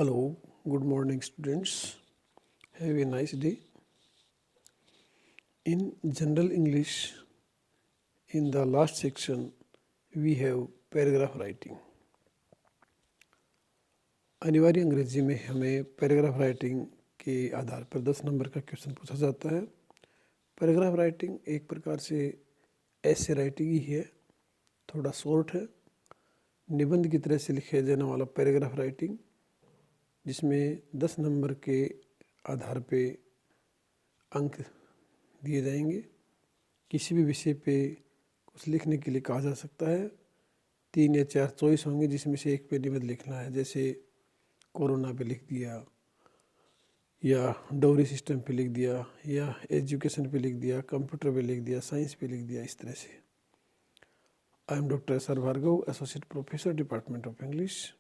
Hello, good morning, students. Have a nice day. In general English, in the last section, we have paragraph writing. अनिवार्य अंग्रेजी में हमें paragraph writing के आधार पर 10 number का question पूछा जाता है। पैराग्राफ राइटिंग एक प्रकार से ऐसे राइटिंग ही है, थोड़ा शॉर्ट है, निबंध की तरह से लिखे जाने वाला पैराग्राफ राइटिंग, जिसमें 10 नंबर के आधार पे अंक दिए जाएंगे। किसी भी विषय पे कुछ लिखने के लिए कहा जा सकता है। 3 या 4 चॉइस होंगे जिसमें से एक पे निबंध लिखना है, जैसे कोरोना पे लिख दिया, या डाउरी सिस्टम पे लिख दिया, या एजुकेशन पे लिख दिया, कंप्यूटर पे लिख दिया, साइंस पे लिख दिया, इस तरह से। I am doctor S R Bhargav, associate professor, department of English.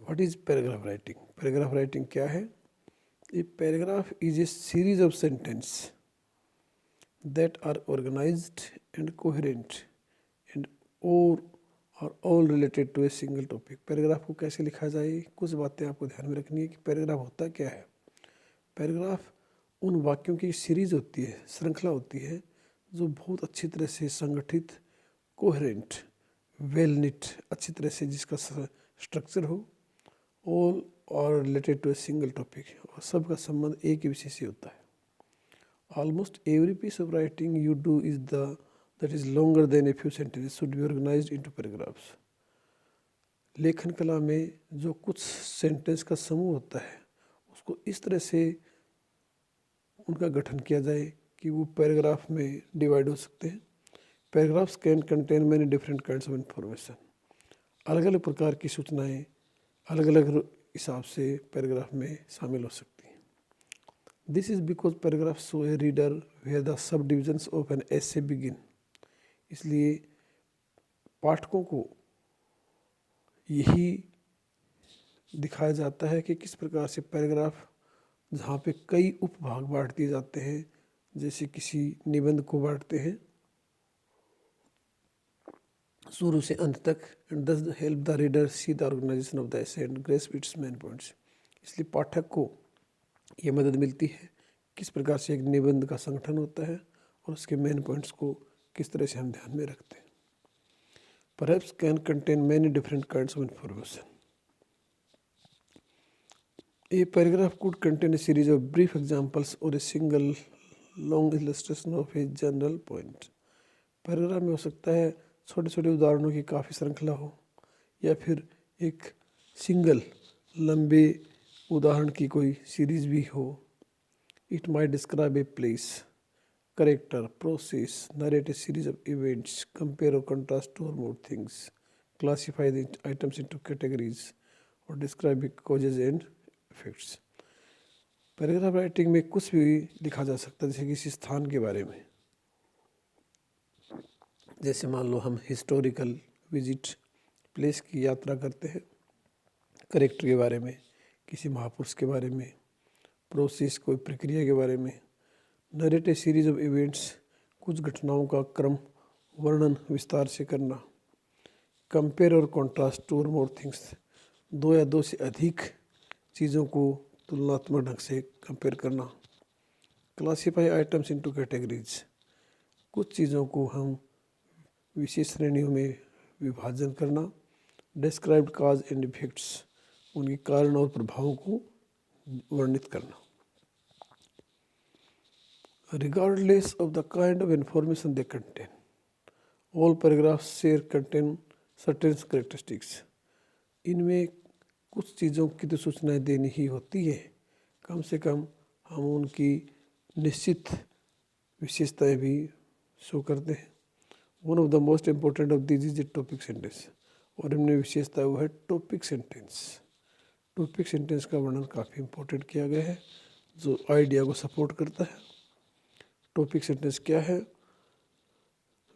What is paragraph writing? Paragraph writing क्या है? A paragraph is a series of sentence that are organized and coherent and or all related to a single topic। Paragraph को कैसे लिखा जाए, कुछ बातें आपको ध्यान में रखनी है कि पैराग्राफ होता क्या है। पैराग्राफ उन वाक्यों की सीरीज होती है, श्रृंखला होती है, जो बहुत अच्छी तरह से संगठित, कोहेरेंट, वेल निट, अच्छी तरह से जिसका स्ट्रक्चर हो, all are related to a single topic, और सबका संबंध एक ही विषय से होता है। Almost every piece of writing you do that is longer than a few sentences should be organized into paragraphs। लेखन कला में जो कुछ सेंटेंस का समूह होता है, उसको इस तरह से उनका गठन किया जाए कि वो पैराग्राफ में डिवाइड हो सकते हैं। Paragraphs can contain many different kinds of information. अलग अलग प्रकार की सूचनाएं अलग अलग हिसाब से पैराग्राफ में शामिल हो सकती हैं। This is because paragraphs show a reader where the subdivisions of an essay begin। इसलिए पाठकों को यही दिखाया जाता है कि किस प्रकार से पैराग्राफ, जहाँ पे कई उपभाग बांट दिए जाते हैं, जैसे किसी निबंध को बांटते हैं शुरू से अंत तक, and thus help the reader see the organization of the essay and grasp its main points। इसलिए पाठक को ये मदद मिलती है किस प्रकार से एक निबंध का संगठन होता है और उसके मेन पॉइंट्स को किस तरह से हम ध्यान में रखते हैं। Perhaps can contain many different kinds of information। A paragraph could contain a series of brief examples or a single long illustration of a general point। Paragraph में हो सकता है छोटे छोटे उदाहरणों की काफ़ी श्रृंखला हो, या फिर एक सिंगल लंबे उदाहरण की कोई सीरीज भी हो। It might describe a place, character, process, narrate a series of events, compare or contrast two or more things, classify the items into categories, or describe the causes and effects। Paragraph writing में कुछ भी लिखा जा सकता है, जैसे किसी स्थान के बारे में, जैसे मान लो हम हिस्टोरिकल विजिट प्लेस की यात्रा करते हैं, करेक्टर के बारे में, किसी महापुरुष के बारे में, प्रोसेस कोई प्रक्रिया के बारे में, narrate A series of events कुछ घटनाओं का क्रम वर्णन विस्तार से करना, कंपेयर और कॉन्ट्रास्ट टू और मोर थिंग्स दो या दो से अधिक चीज़ों को तुलनात्मक ढंग से कंपेयर करना, क्लासीफाई आइटम्स इनटू कैटेगरीज कुछ चीज़ों को हम विशेष श्रेणियों में विभाजन करना, डिस्क्राइब्ड काज एंड इफेक्ट्स उनके कारण और प्रभावों को वर्णित करना। Regardless of the kind of information they contain, all paragraphs share contain certain characteristics। इनमें कुछ चीज़ों की तो सूचनाएं देनी ही होती है, कम से कम हम उनकी निश्चित विशेषताएं भी शो करते हैं। One of the most important of these is a topic sentence। और इनमें विशेषता वो है टॉपिक सेंटेंस। टॉपिक सेंटेंस का वर्णन काफ़ी इम्पोर्टेंट किया गया है, जो आइडिया को सपोर्ट करता है। टॉपिक सेंटेंस क्या है?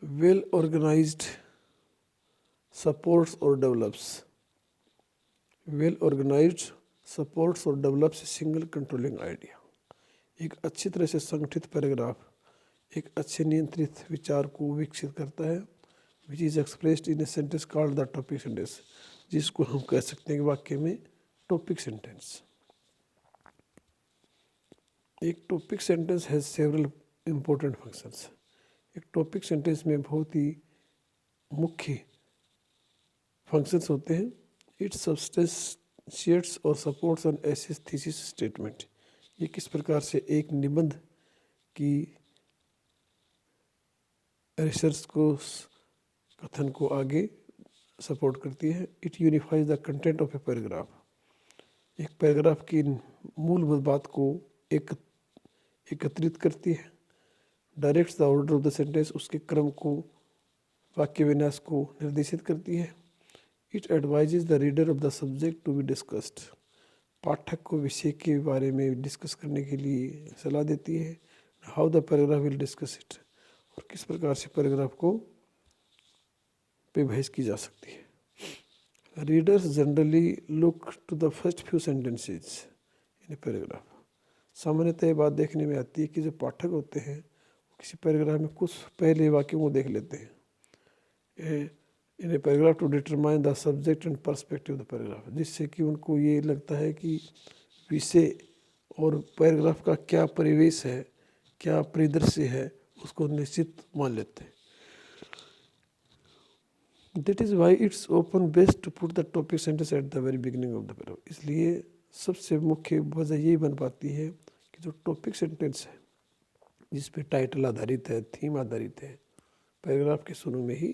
वेल ऑर्गेनाइज्ड सपोर्ट्स और डेवलप्स। वेल ऑर्गेनाइज्ड सपोर्ट्स और डेवलप्स सिंगल कंट्रोलिंग आइडिया। एक अच्छी तरह से संगठित पैराग्राफ एक अच्छे नियंत्रित विचार को विकसित करता है, which is expressed in a sentence called the topic sentence, जिसको हम कह सकते हैं कि वाक्य में टॉपिक सेंटेंस। एक topic sentence has several important functions. एक टॉपिक सेंटेंस में बहुत ही मुख्य फंक्शंस होते हैं। इट सब्सटेंशिएट्स और सपोर्ट्स एन एसिस थीसिस स्टेटमेंट। ये किस प्रकार से एक निबंध की रिसर्च को, कथन को आगे सपोर्ट करती है। It unifies the content of a paragraph. एक पैराग्राफ की मूलभूत बात को एकत्रित करती है। Directs the order of the sentence, उसके क्रम को, वाक्य विन्यास को निर्देशित करती है। It advises the reader of the subject to be discussed. पाठक को विषय के बारे में डिस्कस करने के लिए सलाह देती है। How the paragraph will discuss it, और किस प्रकार से पैराग्राफ को पे बहस की जा सकती है। Readers generally look to the first few sentences in a paragraph. सामान्यतः ये बात देखने में आती है कि जो पाठक होते हैं वो किसी पैराग्राफ में कुछ पहले वाक्यों को देख लेते हैं। In a paragraph to determine the subject and perspective the paragraph, जिससे कि उनको ये लगता है कि विषय और पैराग्राफ का क्या परिवेश है, क्या परिदृश्य है, उसको निश्चित मान लेते हैं। That is why it's often best to put the topic sentence at the very beginning of the paragraph. इसलिए सबसे मुख्य वजह यही बन पाती है कि जो टॉपिक सेंटेंस है जिस पे टाइटल आधारित है, थीम आधारित है, पैराग्राफ के शुरू में ही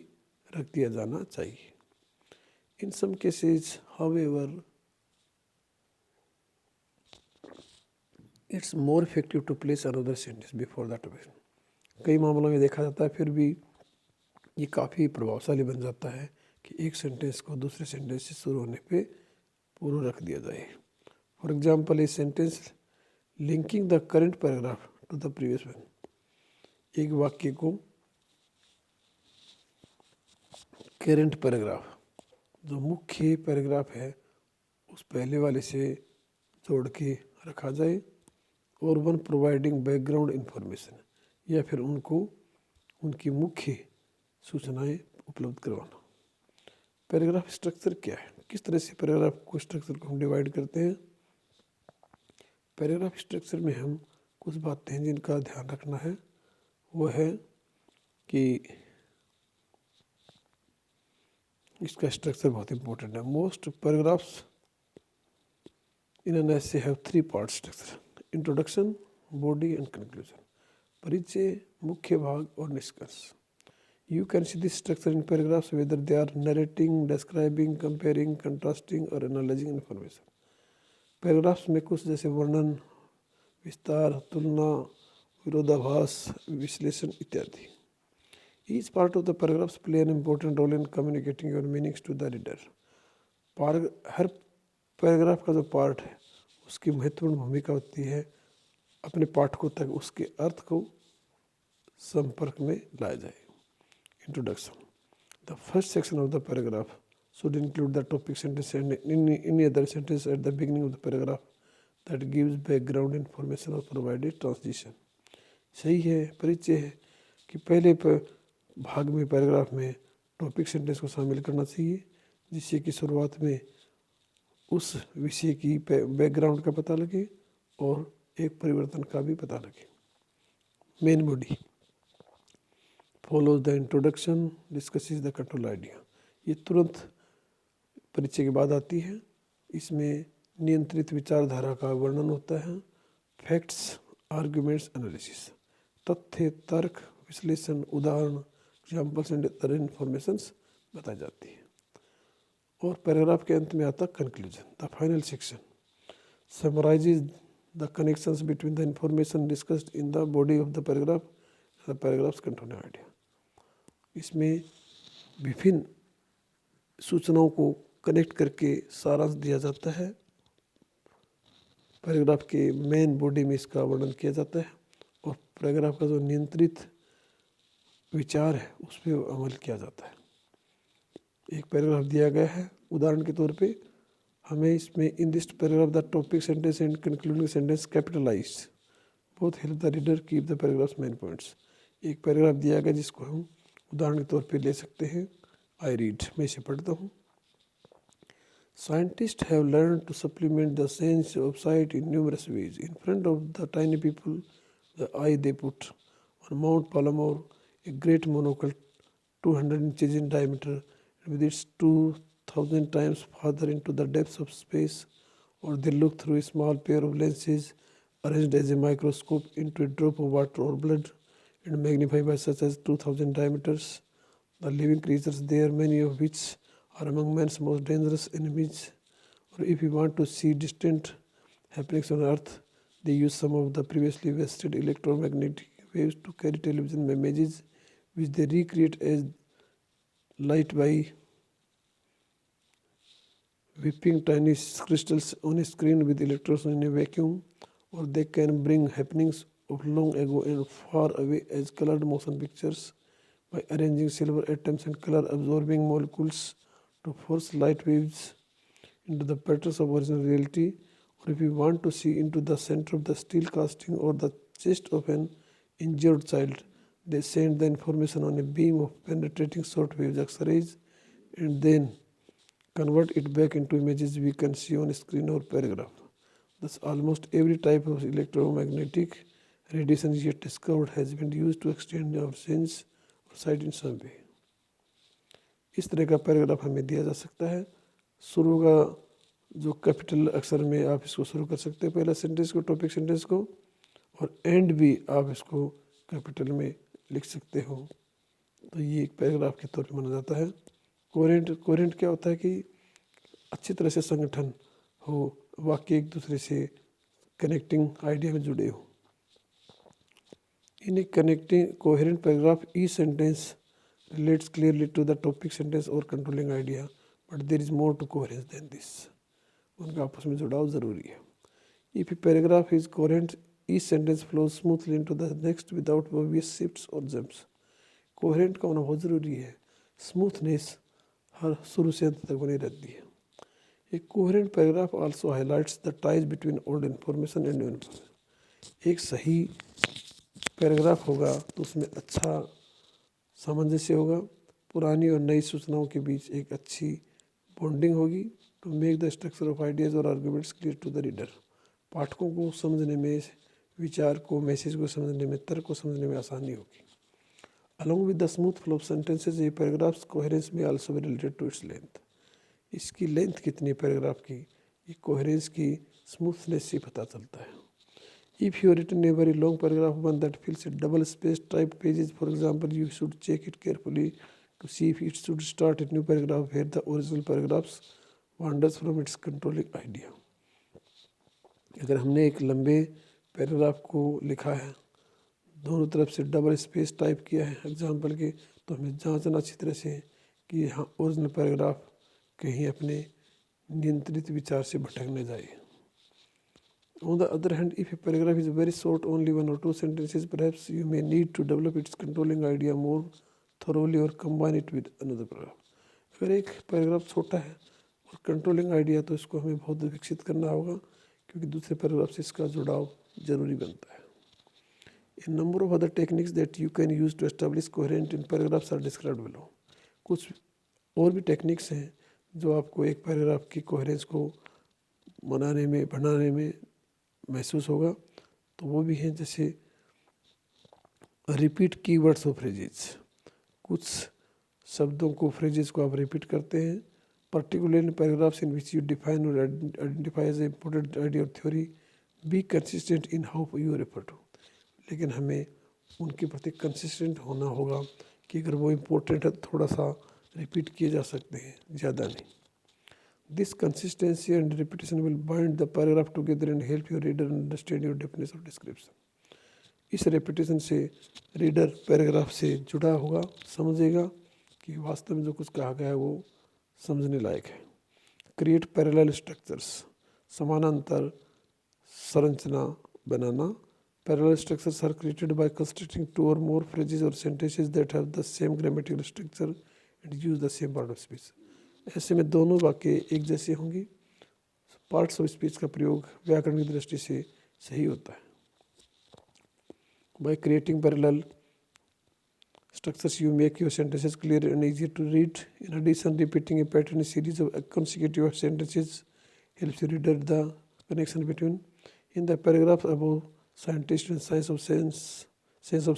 रख दिया जाना चाहिए। In some cases, however, it's more effective to place another sentence before the topic. कई मामलों में देखा जाता है फिर भी ये काफ़ी प्रभावशाली बन जाता है कि एक सेंटेंस को दूसरे सेंटेंस से शुरू होने पे पूर्व रख दिया जाए। For example, a sentence linking the current paragraph to the previous one. एक वाक्य को करंट पैराग्राफ, जो मुख्य पैराग्राफ है, उस पहले वाले से जोड़ के रखा जाए। और वन प्रोवाइडिंग बैकग्राउंड इंफॉर्मेशन, या फिर उनको उनकी मुख्य सूचनाएं उपलब्ध करवाना। पैराग्राफ स्ट्रक्चर क्या है, किस तरह से पैराग्राफ को स्ट्रक्चर को हम डिवाइड करते हैं। पैराग्राफ स्ट्रक्चर में हम कुछ बातें हैं जिनका ध्यान रखना है। वो है कि इसका स्ट्रक्चर बहुत इंपॉर्टेंट है। Most paragraphs in an essay have 3 part structure: introduction, body and conclusion. परिचय, मुख्य भाग और निष्कर्ष। You can see this structure in paragraphs whether they are narrating, describing, comparing, contrasting or analyzing information. Paragraphs में कुछ जैसे वर्णन, विस्तार, तुलना, विरोधाभास, विश्लेषण इत्यादि। Each part of the paragraphs play an important role in communicating your meanings to the reader. Her paragraph का जो पार्ट है उसकी महत्वपूर्ण भूमिका होती है अपने पाठकों तक उसके अर्थ को संपर्क में लाया जाए। Introduction. The first section of the paragraph should include the topic sentence and any other sentence at the beginning of the paragraph that gives background information or provided transition. सही है, परिचय है कि पहले भाग में पैराग्राफ में टॉपिक सेंटेंस को शामिल करना चाहिए जिससे कि शुरुआत में उस विषय की बैकग्राउंड का पता लगे और एक परिवर्तन का भी पता लगे। Main body follows the introduction, discusses the control idea. ये तुरंत परिचय के बाद आती है। इसमें नियंत्रित विचारधारा का वर्णन होता है। फैक्ट्स, आर्ग्यूमेंट्स, एनालिसिस, तथ्य, तर्क, विश्लेषण, उदाहरण, एग्जाम्पल्स एंड अदर इन्फॉर्मेशंस बताई जाती है। और पैराग्राफ के अंत में आता conclusion, the final section summarises the connections between the information discussed in the body of the paragraph, the paragraphs contain idea. इसमें विभिन्न सूचनाओं को कनेक्ट करके सारांश दिया जाता है। पैराग्राफ के मेन बॉडी में इसका वर्णन किया जाता है और पैराग्राफ का जो नियंत्रित विचार है उस पर अमल किया जाता है। एक पैराग्राफ दिया गया है, उदाहरण के तौर पे हमें इसमें in this paragraph the topic sentence and concluding sentence capitalised both help the reader keep the paragraphs main points. एक पैराग्राफ दिया गया जिसको हम उदाहरण के तौर पे ले सकते हैं, आई रीड, मैं इसे पढ़ता हूँ। Scientists have learned to supplement the sense of sight in numerous ways. In front of the tiny people, the eye they put on Mount Palomar, a great monocle 200 inches in diameter, with its 2000 times farther into the depths of space, or they look through a small pair of lenses arranged as a microscope into a drop of water or blood and magnified by such as 2000 diameters. The living creatures there, many of which are among man's most dangerous enemies, or if you want to see distant happenings on Earth, they use some of the previously wasted electromagnetic waves to carry television images, which they recreate as light by whipping tiny crystals on a screen with electrons in a vacuum, or they can bring happenings of long ago and far away as colored motion pictures by arranging silver atoms and color absorbing molecules to force light waves into the patterns of original reality. Or if you want to see into the center of the steel casting or the chest of an injured child, they send the information on a beam of penetrating short waves X-rays and then convert it back into images we can see on a screen or paragraph. Thus, almost every type of electromagnetic radiation yet discovered has been used to extend our sense or sight in some way. इस तरह का paragraph हमें दिया जा सकता है। शुरू का जो कैपिटल अक्षर में आप इसको शुरू कर सकते हैं पहला सेंटेंस को, टॉपिक सेंटेंस को, और एंड भी आप इसको कैपिटल में लिख सकते हो। तो ये एक पैराग्राफ के तौर पे माना जाता है। कोहेरेंट क्या होता है कि अच्छी तरह से संगठन हो, वाक्य एक दूसरे से कनेक्टिंग आइडिया में जुड़े हो। In a connecting coherent paragraph each sentence relates clearly to the topic sentence or controlling idea, but there is more to coherence than this. उनका आपस में जुड़ाव ज़रूरी है। If a paragraph is coherent, each sentence flows smoothly into the next without obvious shifts or jumps. Coherent का होना बहुत ज़रूरी है। Smoothness हर शुरू से अंत तक बनी रहती है। A coherent paragraph also highlights the ties between old information and new information. एक सही पैराग्राफ होगा तो उसमें अच्छा सामंजस्य होगा, पुरानी और नई सूचनाओं के बीच एक अच्छी बॉन्डिंग होगी। To make the structure of ideas और arguments clear to the reader, पाठकों को समझने में, विचार को, मैसेज को समझने में, तर्क को समझने में आसानी होगी। Along with the smooth flow of sentences, ये paragraphs coherence may also be related to its length. इसकी लेंथ कितनी है पैराग्राफ की, ये कोहेरेंस की स्मूथनेस से पता चलता है। If you written a very long paragraph, one that fills a double-spaced typed pages, for example, you should check it carefully to see if it should start a new paragraph where the original paragraphs wanders from its controlling idea. अगर हमने एक लंबे paragraph को लिखा है, दोनों तरफ से डबल स्पेस टाइप किया है एग्जाम्पल के, तो हमें जांचना अच्छी तरह से कि यहाँ ओरिजिनल पैराग्राफ कहीं अपने नियंत्रित विचार से भटक न जाए। On the other hand, if a paragraph is very short, only one or two sentences, perhaps you may need to develop its controlling idea more thoroughly or combine it with another paragraph. अगर एक paragraph छोटा है और controlling idea, तो इसको हमें बहुत विकसित करना होगा क्योंकि दूसरे पैराग्राफ से इसका जुड़ाव जरूरी बनता है। A number of other techniques that you can use to establish coherent in paragraphs are described below. कुछ और भी टेक्निक्स हैं जो आपको एक पैराग्राफ की कोहेरेंस को बनाने में, बढ़ाने में महसूस होगा। तो वो भी हैं, जैसे रिपीट कीवर्ड्स और फ्रेजेस। कुछ शब्दों को, फ्रेजेस को आप रिपीट करते हैं, particularly in paragraphs in which you define और identify as a important idea और theory, be consistent in how you refer to. लेकिन हमें उनके प्रति कंसिस्टेंट होना होगा कि अगर वो इम्पोर्टेंट है तो थोड़ा सा रिपीट किए जा सकते हैं, ज़्यादा नहीं। This consistency and repetition will bind the paragraph together and help your reader understand your definition of description. इस repetition से रीडर पैराग्राफ से जुड़ा होगा, समझेगा कि वास्तव में जो कुछ कहा गया है वो समझने लायक है। Create parallel structures, समानांतर संरचना बनाना। Parallel structures are created by constructing two or more phrases or sentences that have the same grammatical structure and use the same part of speech. ऐसे में दोनों वाक्य एक जैसे होंगी, पार्ट्स ऑफ स्पीच का प्रयोग व्याकरण की दृष्टि से सही होता है। By creating parallel structures you make your sentences clear and easier to read. In addition, repeating a pattern series of consecutive sentences helps you read the connection between. In the paragraph above, scientists and sense of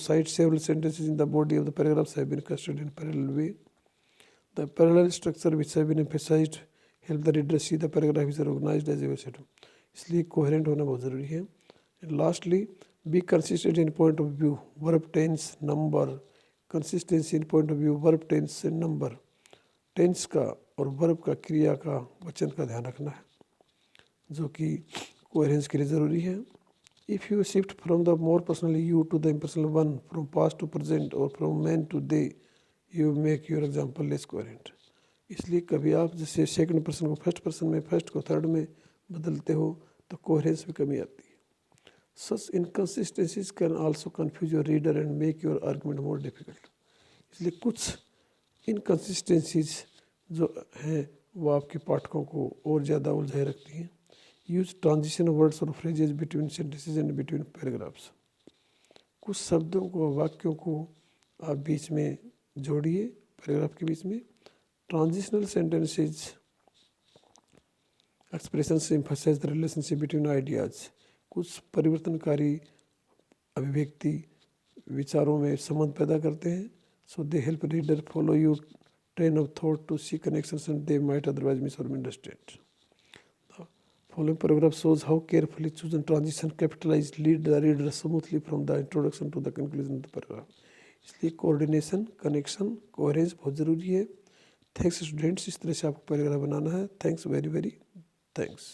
sight, several sentences in the body of the paragraphs have been constructed in parallel way. The parallel structure which have been emphasized help the reader see the paragraph is organized as a set. इसलिए coherent होना बहुत ज़रूरी है. And lastly, be consistent in point of view, verb tense number. Consistency in point of view, verb tense and number. Tense का और verb का, क्रिया का, वचन का ध्यान रखना है, जो कि कोहेरेंस के लिए ज़रूरी है. If you shift from the more personal you to the impersonal one, from past to present और from man to they, you make your example less coherent. इसलिए कभी आप जैसे सेकंड पर्सन को फर्स्ट पर्सन में, फर्स्ट को third में बदलते हो तो कोहेरेंस में कमी आती है. Such inconsistencies can also confuse your reader and make your argument more difficult. इसलिए कुछ इनकन्सिस्टेंसीज जो हैं वो आपके पाठकों को और ज़्यादा उलझाए रखती हैं. यूज ट्रांजिशन वर्ड्स और phrases between sentences and between paragraphs. कुछ शब्दों को, वाक्यों को आप बीच में जोड़िए, पैराग्राफ के बीच में. Transitional sentences expressions emphasize the relationship between ideas. कुछ परिवर्तनकारी अभिव्यक्ति विचारों में संबंध पैदा करते हैं. So they help reader follow your train of thought to see connections and they might otherwise miss और misunderstand. Following paragraph shows how carefully chosen transition capitalized lead the reader smoothly from the introduction to the conclusion of the paragraph. इसलिए coordination, connection, coherence बहुत ज़रूरी है. Thanks students. इस तरह से आपको paragraph बनाना है. Thanks very very thanks.